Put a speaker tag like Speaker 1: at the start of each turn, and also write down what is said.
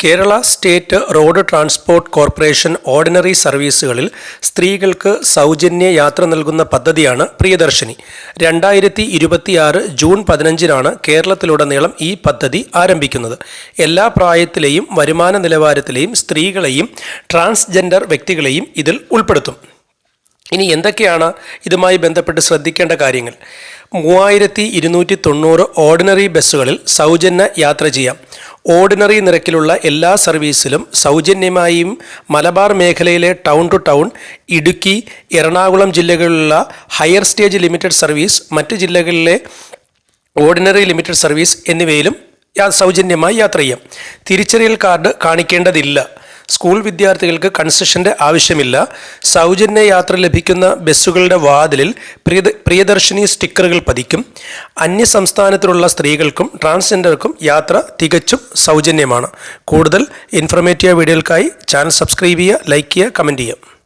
Speaker 1: Kerala state road transport corporation ordinary സർവീസുകളിൽ സ്ത്രീകൾക്ക് സൗജന്യ യാത്ര നൽകുന്ന പദ്ധതിയാണ് പ്രിയദർശിനി. 2026 ജൂൺ 15-നാണ് കേരളത്തിലുടനീളം ഈ പദ്ധതി ആരംഭിക്കുന്നത്. എല്ലാ പ്രായത്തിലെയും വരുമാന നിലവാരത്തിലെയും സ്ത്രീകളെയും ട്രാൻസ്ജെൻഡർ വ്യക്തികളെയും ഇതിൽ ഉൾപ്പെടുത്തും. ഇനി എന്തൊക്കെയാണ് ഇതുമായി ബന്ധപ്പെട്ട് ശ്രദ്ധിക്കേണ്ട കാര്യങ്ങൾ? 3290 ഓർഡിനറി ബസ്സുകളിൽ സൗജന്യ യാത്ര ചെയ്യാം. ഓർഡിനറി നിരക്കിലുള്ള എല്ലാ സർവീസിലും സൗജന്യമായും മലബാർ മേഖലയിലെ town to town, Idukki, Ernakulam ജില്ലകളിലുള്ള ഹയർ സ്റ്റേജ് ലിമിറ്റഡ് സർവീസ്, മറ്റ് ജില്ലകളിലെ ഓർഡിനറി ലിമിറ്റഡ് സർവീസ് എന്നിവയിലും സൗജന്യമായി യാത്ര ചെയ്യാം. തിരിച്ചറിയൽ കാർഡ് കാണിക്കേണ്ടതില്ല. സ്കൂൾ വിദ്യാർത്ഥികൾക്ക് കൺസെഷൻ്റെ ആവശ്യമില്ല. സൗജന്യ യാത്ര ലഭിക്കുന്ന ബസ്സുകളുടെ വാതിലിൽ പ്രിയദർശിനി സ്റ്റിക്കറുകൾ പതിക്കും. അന്യസംസ്ഥാനത്തിലുള്ള സ്ത്രീകൾക്കും ട്രാൻസ്ജെൻഡർക്കും യാത്ര തികച്ചും സൗജന്യമാണ്. കൂടുതൽ ഇൻഫർമേറ്റീവ് വീഡിയോകൾക്കായി ചാനൽ സബ്സ്ക്രൈബ് ചെയ്യുക, ലൈക്ക് ചെയ്യുക, കമൻറ്റ് ചെയ്യുക.